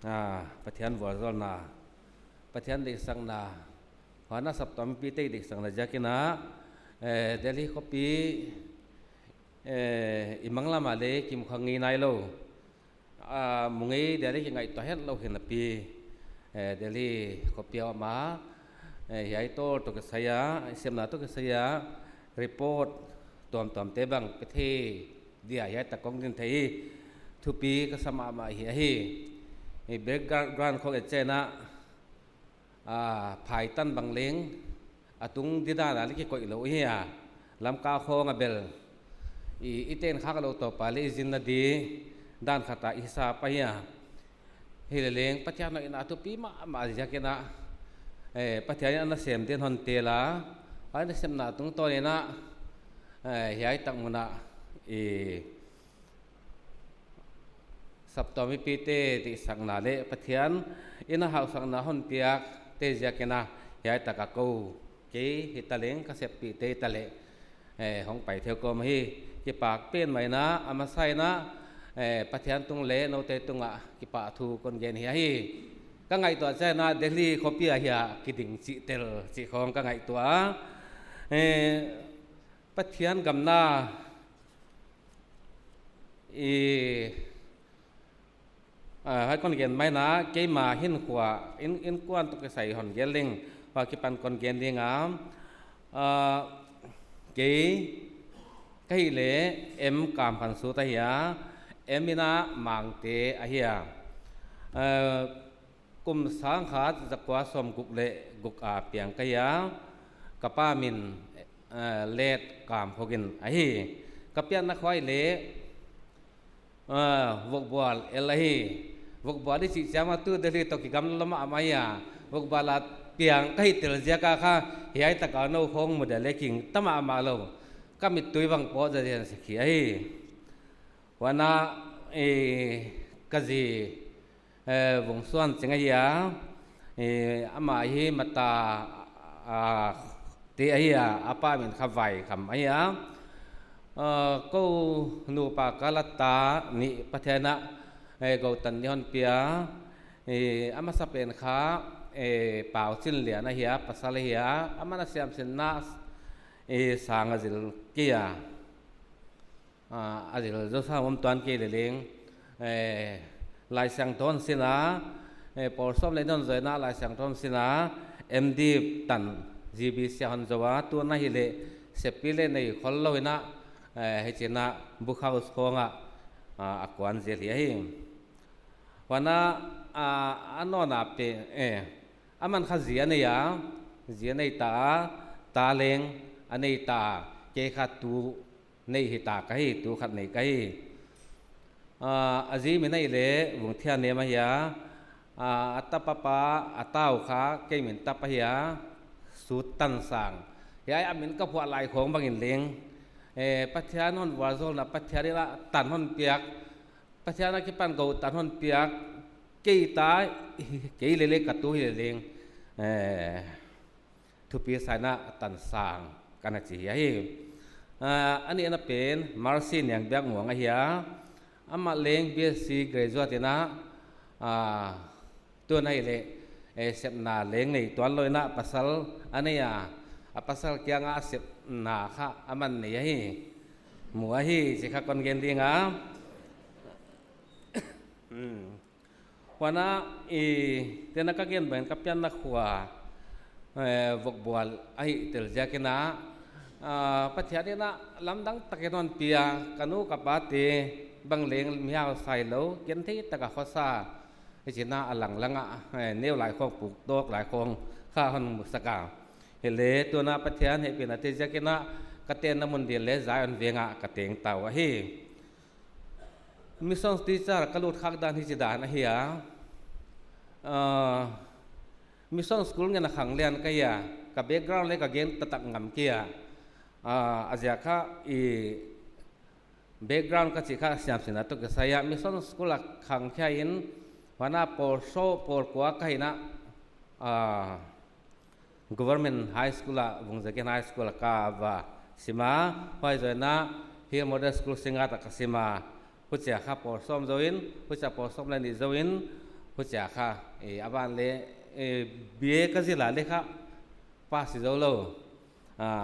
ปะเทียนวอซอลนาปะเทียนเด็กสังนาหานาสับตอมปีเตเด็กสังนาจักนะเดลีคอปีอิมังลามาเลกิมขังงีนายโลมุงเอเดลียังไงตัวเฮ็ดเราเห็นปีเดลีคอปีออกมายายโตตุกษยาเสมนาตุกษยารีพอร์ตตอมเตบังประเทศเดียยายตะกงดินไทยทุปีก็สมามาเฮียฮีเบรกกรานของเจนะภายตันบังเลงตุงดิดานาลิกิโกอิโลเฮียลำกาโคงเบลอีเตนข้ากโลตปาลีจินนดีด้านขตาอิสาปะเฮียฮิเลงปัจจัยนอินาทุปีมาจักนะปัจจัยนั้นเสียมเตียนฮอนเตลาอันนี้เสียมนาตุงตัวนี้นะยายตังมุนะสับตอมิปีเตติสังนาเลปัจจัยอินาหาสังนาฮอนเปียกเตจักนะยายตะกะกูเกหิตะเลงกะเสปปีเตตะเลของไปเที่ยวก็มาฮีกิปากเป็นไหมนะอามาใส่นะปัจจัยตุงเลโนเตตุงะกิปะทูคนเย็นเฮียฮีก็ไงตัวเจ้านะเดลีคอปีเฮียกิดิ่งสิเตลสิของก็ไงตัวปัจจัยกำนาให้คนเย็นไหมนะเกมาหินขวาอินกวนตุกใส่หอนเยลิงว่ากิปันคนเย็นดีงามเกยเลเอ็มกามพันสุตเฮียเอ็มมินามังเตอเฮียกุมสังขาจักวาสมกุกเลกุกอาเปียงกยากะป้ามินเลดกามพกินอเฮีกะเปียนนักไว้เลวกบัวเอลฮีวกบัวที่สิจามาตู้เดลีตกิกำลมามายาวกบัวลาเปียงกะฮิตลเจกะค่ะเฮียตะกาโนคงมุเดเลกิงตะมามาโลก็มีตุยบังปอจะเรียนสิขีไอ้วันน่ะกะจีวงส่วนจังไงยาอามาฮีมาตาตีไอ้ยาอาป้ามินขับไว้คำไอ้ยาก็นูปากาลตานิปัทนะกูตันยอนเปียอามาสเปนขาป่าวสินเหลียนะเฮียปัสสาวะเฮียอามานาเสียมสินนาสางอาจิลเกียอาจิลเจ้าสาวผมตอนเกลเลงลายสังทอนสินะปอลส้มเลยนนใจนะลายสังทอนสินะเอ็มดีตันจีบีเซียฮันจวาตัวนั้นฮิเลเสปิเลในคนเราเนะให้เจนะบุคคลสองอักวันเจลียหิวันน่ะอันนอนาเปอามันข้าเสียเนี่ยเสียในตาเลงอันในตาเกขัดตูในหิตากะหิตูขัดในกะหิอาจีมินัยเลวงเทียนเนมายาอัตตปปาอัตตาวขาเกมินตัปยาสุดตันสังยายอามินก็พวกลายของบางอินเลงปัจจัยนั้นวาโซนะปัจจัยละตันหอนเปียกปัจจัยนั้นกิปันกูตันหอนเปียกเกยตาเกยเลกัตุเลงทุปีสายนะตันสังกันจียายอันนี้นะเป็นมาร์ซินอย่างเบียกหวงเฮียอามาเลงเบียซีเกรจวตินะตัวไหนเลยเสพนาเลงในตัวลอยนะปัสสาวอันนี้ปัสสาวเกี่ยงเสพนาค่ะอามันนี่ฮีมัวฮีสิค่ะคนเก่งดีงามวันน่ะเดี๋ยวนักเรียนเป็นกับยันนักขัววกบัวไอ้เตลจากนะปัจจัยนี้นะลำดังตะเกียนเปียกันูกับปาตีบังเลงมีเอาใส่โลเกินที่ตะกะข้อซาไอ้จีน่าหลังเนวหลายของปลูกโตกหลายของข้าหันมุสกาเฮเลตัวน่ะปัจจัยให้เป็นอาทิตย์จากนะกระเตนน้ำมันเดียเลสายอันเวียงกระเตงเต่าเฮมิสอนที่จะกระลุดขักดานที่จีดานเฮียมิสอนสกูลเงินขังเรียนก็ยากับเบกกราวด์เลยกับเกณฑ์ตักงำเกียอาจจะข้าเบกกราวด์ก็จะข้าเสียมสินะตุกสายมิสอนสกูลขังแค่ยินวันน่ะปอร์โซปอร์กัวก็ยินะgovernment high school วงเจริญ high school กาว่าสิมาไปจอยนะเฮีย model school สิงห์ตะกสิมาผู้เจ้าข้าปอร์ส้มจอยน์ผู้เจ้าปอร์ส้มเลนิจอยน์ ผู้จ่าค่ะอาบานเลเบียก็สิลาเลยครับป้าสิเจ้าโล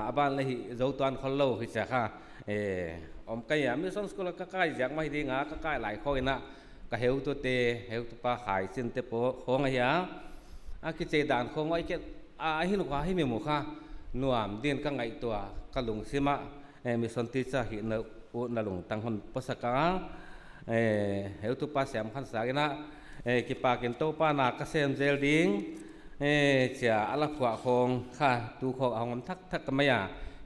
อาบานเลยเจ้าตอนคนโลผู้จ่าค่ะอมไก่มีส่วนสกุลก็ใกล้อยากมาดีงาก็ใกล้หลายคนนะก็เหวตัวเตเหวตัวป้าขายสินเตโปของอะไรคิดใจด่านของไอ้เกหินกว่าให้มีหมู่ค่ะหน่วมเดียนก็ไงตัวกะลุงซิมะมีส่วนที่จะหินอุนลุงตั้งคนภาษากาเหวตัวป้าแสมขันสากินะกิปากินโตป้านาเกษมเจลดิงจะอลักขวาของค่ะตูของเอางทักกันไม่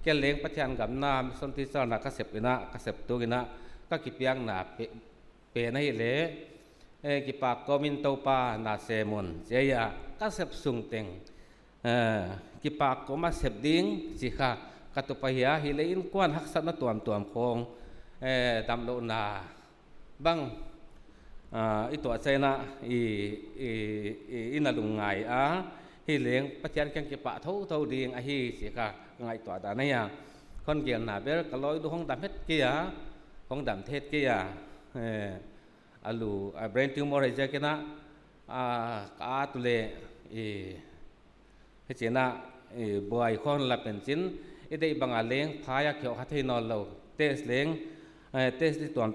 แกเลี้ยงปัจจัยกับน้ำส่วนที่จะนักเกษตรนะเกษตรตัวกินะก็กิเปียงนาเปนให้เละกิปากก็มินโตป้านาเซมอนเจียเกษตรสุงเต็งกิปากก็มาเสพดิ้งสิค่ะกัตุปะเหียฮิเลอินกวนหักสันตัวของดำโลนาบังตัวใจนะนาลุงไงฮิเลี้ยงปัจจัยกันกิปะเท่าดีงฮิสิค่ะไงตัวตาเนี่ยคนเกี่ยนหนาเบลก็ลอยดูห้องดำเฮ็ดเกียห้องดำเทศเกียอาลูเบรนติวมอร์เจกินะตุเลเฮจินะบอยคนละเป็นจินได้บางอาเลี้ยงพายเขียวขัดให้นอนเราเตสเลี้ยงเตสที่ตัว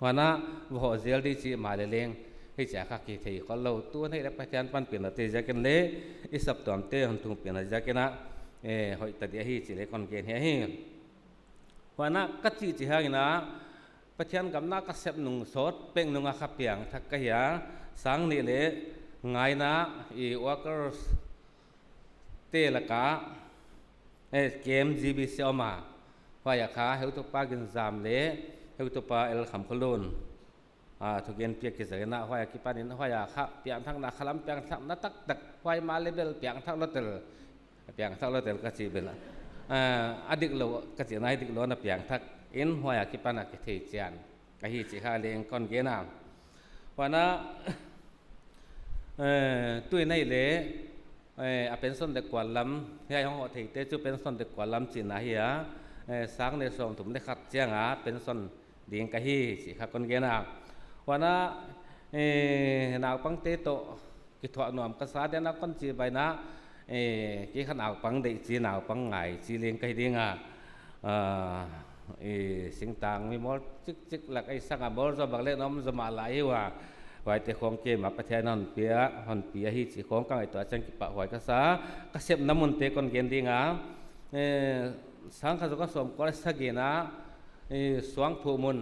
วันน่ะวอเซลดีจีมาเลี้ยงให้แจกข้ากีที่เขาเราตัวให้รับประทานปันเปลี่ยนเตจกันเลยอิสับตัวเตหันทุ่งเปลี่ยนจากกันนะหอยตัดยาฮีจีเล็กคนเกณฑ์เฮียวันน่ะกัจจิฮากินะประทานกับนักเกษตรนุ่งสดเป็นนุ่งอาขับเปียงทักกะเหียสังนี่เลยไงนะวอเกอร์เตละกะเกมจีบีเซียมาว่าอยากหาเหตุปากินจามเละเหตุปาเอลขำขลุ่นทุกเย็นเปียกกิจกันนะว่าอยากกิปานินว่าอยากข้าเปียงทั้งนักขลัมเปียงทั้งนักตักว่ามาเลเบลเปียงทั้งรถเตลเปียงทั้งรถเตลก็จีเป็นละอดีตเราก็จีนายอดีตเรานะเปียงทั้งอินว่าอยากกิปานักเทเจียนก็ฮีจิฮาเลี้ยงก้อนเกน่าว่านะตัวในเละเป็นส่วนเด็กกว่าล้ำให้ห้องถิ่นเตจูเป็นส่วนเด็กกว่าล้ำจีนนะเฮียสังในส่วนถุงได้ขัดเจียงเป็นส่วนดิ่งกะฮีสิขัดคนเกน่าวันน่ะนาวปังเตโตกิถวหนอมกษัตริย์นักคนจีใบนะกิขนาวปังเด็กจีนาวปังไงจีเลี้ยงกะฮีดิ่งสิ่งต่างมีมดจิกหลักไอ้สังบอลจะบังเล่นน้ำจะมาไหลว่าไว้แต่ของเกมมาประเทศนั้นเปียหันเปียฮีสิของกังไอตัวจังกิปะหอยกษาก็เสพน้ำมันเตะคนเกณฑ์ดีงาสังขารก็สมก็สักเกนะสวงผู้มุน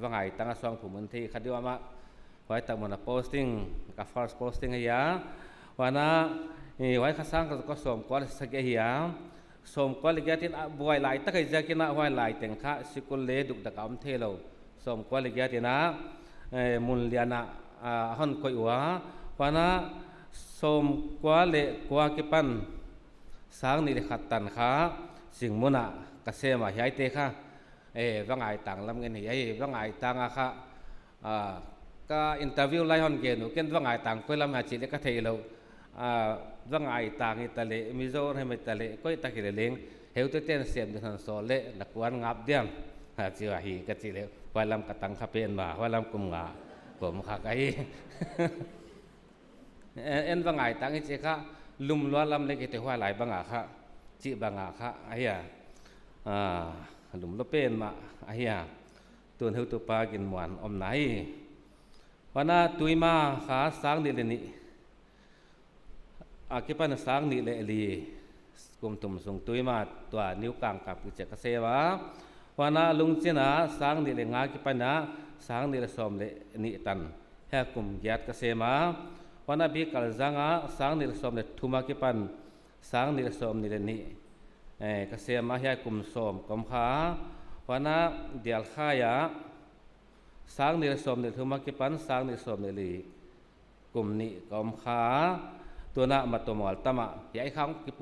ว่าไงตั้งสวงผู้มุนที่คดีว่ามาไว้แต่มันโพสติ้งกับ first posting เฮียวันน่ะไว้ข้าสังขารก็สมก็สักเกเฮียสมก็เลยแกที่บวยไหลตะไคร้จะกินนะไว้ไหลแต่งข้าสิกุลเลดุกตะกำเทโลสมก็เลยแกที่นะมุลเลียนะฮันคุยว่าวันน่ะสมกว่าเละกว่ากิปันสังนี่เด็กขัดตันข้าสิ่งมุน่ะกษมะหายเตค่ะว่าไงต่างลำเงินหายว่าไงต่างอะค่ะก็อินเตอร์วิวไลฮอนเกนุเกินว่าไงต่างคุยลำหาจิตเล็กเทโลว่าไงต่างอิตาลีมิโซให้อิตาลีก็อิตาลีเลี้ยงเหวตัวเต้นเสียมดิฉันโซเล่หลักวันงับเดียมจิวหีกจิเลวว่าลำกระตังขับเป็นมาว่าลำกุมงาผมข้าไก่ว่าไงต่างอิจิค่ะลุมล้วนลำเล็กแต่ว่าหลายบางอะค่ะจิบางอะค่ะไอ้เหี้ยหลุมละเป็นมาไอ้เหี้ยตัวเฮตุปากินหวานอมไหนวันน่ะตุยมาขาสังนี่เลยนี่กิปันสังนี่เลยลีกุมตุ่มส่งตุยมาตัวนิ้วกลางกับกิจกเสวะวันน่ะลุงเจนะสังนี่เลยงากิปันนะสังนี่เลยสมเลยนี่ตันแห่กุมยัดกเสมาวันน่ะบีกัลจังะสังนี่เลยสมเลยทุมากิปันสังนี่เลยสมนี่เลยนี่เกษมมาให้กุมสมกุมขาวันน่ะเดียลขายะสังนี่เลยสมนี่ทุมากิปันสังนี่สมนี่ลีกุมนี่กุมขาตัวน่ะมาตัวหมอลตมะใหญ่ข้างที่โ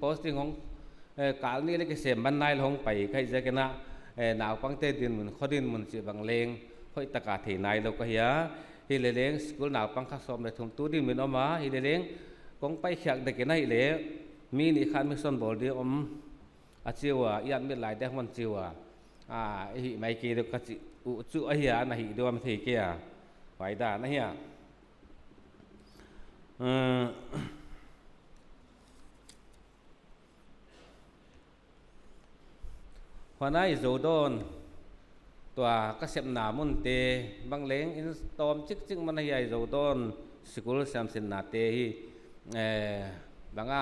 พสติ้งของการนี้เลยเกษมบรรณาลงไปใครจะกันนะหนาวปังเตดินเหมือนข้อดินเหมือนจีบังเลงค่อยตะกาถีนายเราก็เหี้ยฮิเลเลงสกุลหนาวปังข้าสมเลยทุ่มตู้ดินเหมือนออกมาฮิเลเลงกงไปเขียกเด็กกันให้เลยมีนี่ขันมีส่วนบอลเดียวอาจิวยันมีหลายเด็กมันจิวไม่กี่เด็กก็จิอุจุไอ้เหี้ยนะฮิดูมันทีเกียไว้ด่านะเหี้ย หัวหน้าโจโดนตัวก็เสพหนามุนเตบางเลงอินสตอมจิกมันใหญ่โจโดนสกุลสามสินนาเตบาง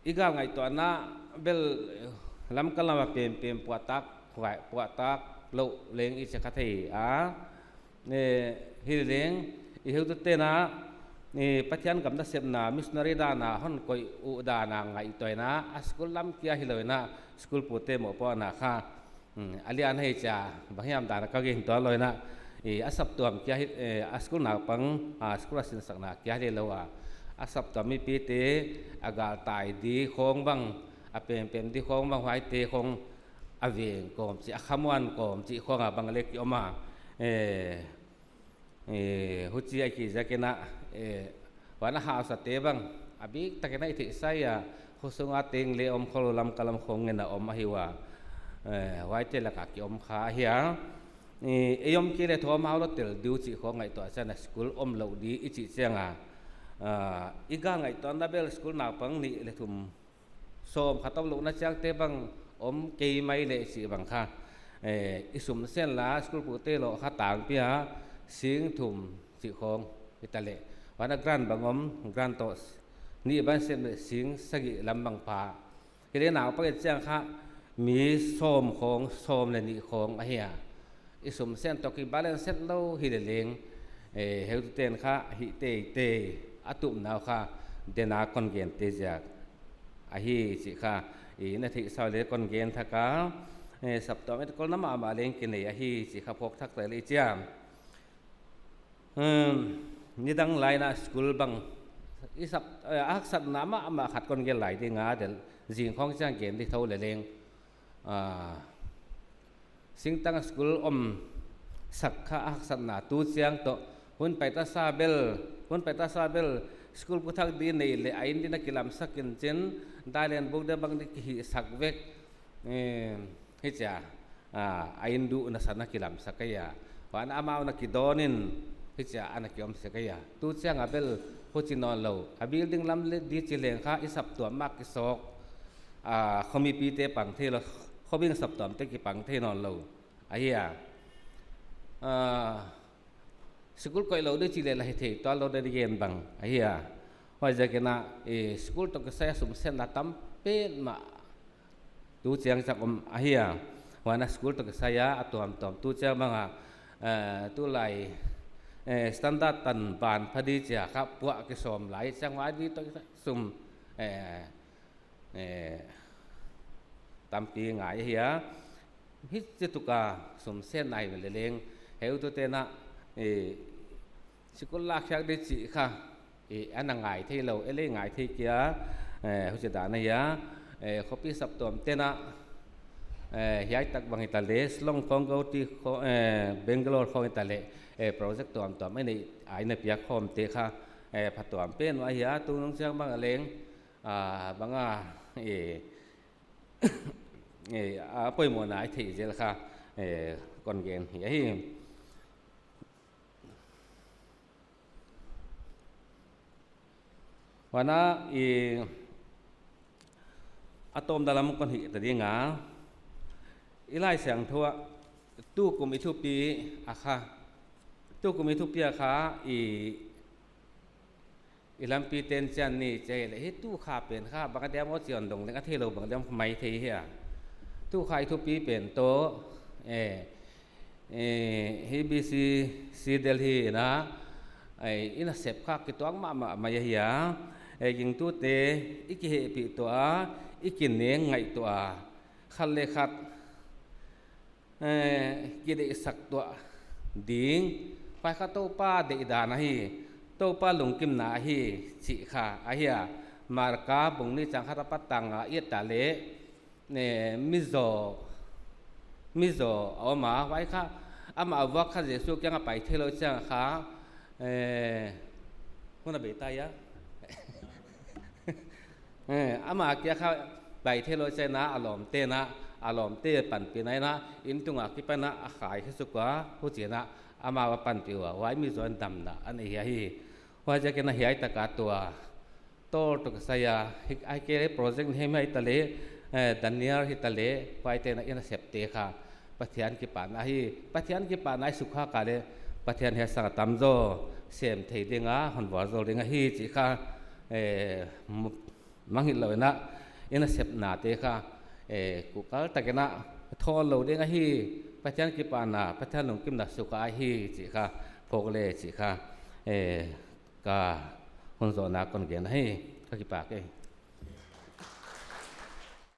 อีกไงตัวน่ะเบลลำกันลำเป็นปวดตักโลเลงอิสกัทฮีฮิเลงอีเฮตุเตนะนี่ปัจจัยกำนัดเสพนามิสนารีดานาฮันคอยอุดานาไงตัวนะสกุลลำเกียฮิเลนะสกุลปูเตหมอปอนาค่ะอันนี้อันให้จ่าบางอย่างดานะก็เก่งตัวเลยนะอาศัพตัวเกียสกุลนาปังสกุลสินสักนาเกียฮิเลวอาศัพตัวมีปีเตอากาศตายดีคงบังเป็นที่คงบังไว้เตคงอเวงกอมจิขมวันกอมจิคงบังเล็กออกมาหุจีไอคิจะกินะวันหาสเตบังอบิตะกินะอิทิไซยาหุสงอาติงเลอมคอลำกะลำคงเงินอมมาฮิวาไว้เจลกะกิอมขาเฮียยมกิเลทอมาเอาลเตลดิวจิของไงตัวเซนสกุลอมเหลาดีอิจิเซียงอีกาไงตอนนั้นเบลสกุลนาปังนี่เลทุมสมขัดต้องลุนัดจังเตบังอมเกยไม่เลสิบังค่ะอิสุมเส้นลาสกุลปูเตโลขัดต่างเปียสิงถุมสิของอิตาลีวันนักรันบังอมกรันโตสนี่บ้านเส้นสิงสกิลำบังพาที่เรียนหนาวประเทศเจ้าค่ะมีส้มของส้มและนี่ของอะไรอิสุมเส้นตกิบาลเส้นเล่าฮิเลเลงเฮลตุเตนค่ะฮิเตอตุมนาวค่ะเดนาคอนเกนเตจากอาฮีสิค่ะนาทีสาวเลคอนเกนทักกาสับต่อไม่ตะกอนน้ำมาเลงกินเลยอาฮีสิค่ะพกทักแต่เลยเจ้านี่ดังไลนะสกุลบังอีสับอักษรน้ำมาขัดคอนเกนไหลที่งาเดี๋ยวสิ่งของจ้างเกนที่เท่าเลงสิ่งตั้งสกุลสักข้าอักษรนาตูเสียงโตหุ่นไปตาซาเบลสกุลพุทธักดีนี่เลยไอ้นี่นักกีฬาสักกินเจนได้เรียนบุกเดบังดิหิสักเวกเฮ้ยจ้าไอ้ดูนักสนักกีฬาสักยาวันอามานักกีดอนินเฮ้ยจ้าอันนักกีฬาสักยาตูเสียงอาเบลพูดจีนอนเราอาบิลดิ้งลำเล็ดดีจิเลงค่ะอิสับตัวมากกิศกเขามีปีเตปังเทเราเขาวิ่งสับตัวเตกิปังเทนอนเราไอ้ยาสกุลก็เราได้จิเลละเหตุตอนเราได้เรียนบังไอ้เหี้ยว่าจะกินนะสกุลต้องใช้สมเสนละตั้มเป็นมาตูเชียงจากไอ้เหี้ยวันนั้นสกุลต้องใช้ตัวตูเชียงบังตูไลสแตนดาร์ดตันบานพอดีจ้ะครับพวกกิสมไหลจังหวะนี้ต้องสมตั้มปีไงไอ้เหี้ยฮิตจะตุกาสมเสนไหนมันเลยเฮลตัวเตนะสกุลลักษณ์ดิจิค่ะอันนั้นไงที่เราเล่ไงที่เกียเขาจะด่าเนี่ยเขาพิสับตัวเตนะย้ายตักบางอิตาลีสลงฟองเกาที่เบงกลอร์ของอิตาลีโปรเจกต์ตัวไม่ได้ไอ้ในเปียกคอมเตค่ะผัดตัวเป็นว่าเหี้ยตัวน้องเชียงบางเลงบางป่วยหมอนไหนที่เจ้าค่ะก่อนเกณฑ์เหี้ยวันนั้นอะตอมดัลมุกันหิตดีงาอีไลเสียงทั่วตู้กุมิทุปีอาคาตู้กุมิทุปีอาคาอีลำปีเตนจันนี่ใจเลยให้ตู้ขาเป็นข้าบางเดียมอจิอนดงเล็กที่เราบางเดียมไม่เทียตู้ขายทุปีเป็นโตฮีบีซีเดลฮีนะอินเสพข้ากิตัวมาเฮียยิงตู้เตอีกิเหปีตัวอีกินเนียงไงตัวขัดเลขัดกิเลสักตัวดิ้งไปข้าโตป้าเดดานะฮีโตป้าหลงกิมนาฮีสิขาอาเฮียมารกาบุงนี่จังขัดปัตตังเอียตาเลมิโซเอามาไว้ข้าอามาวักข้าเจสุยังไปเทโลจังข้าคนละเบตายะอามาเกี่ยข้าไปเทโลเจนะอารมณ์เตนะอารมณ์เตปั่นปีไหนนะอินตุงอากิปนะขายที่สุกว่าผู้เจนะ อามาว่าปันปิวไว้มีส่วนดำนะอันนี้เฮียว่าจะกันเฮียตะกาตัวโตตุกสยาไอเกเรโปรเจกต์เฮไม่ตะเลดันเนียร์ฮิตะเลไปเตนะอินเซปเตค่ะปัทยานกิปานะฮีปัทยานกิปานะสุขากาเลปัทยานเฮสังตัมโจเสียมเทดิงาหันวาโจดิงาฮีจิค่ะมังหิลอยนะอินเซปนาเตค่ะกุกาตะกันนะทอลโลดิงาฮีปัทยานกิปานะปัทยานหลงกิมนักสุขาฮีจิค่ะพกเลจิค่ะกาคนโซนาคนเกียนให้ก็กิปาก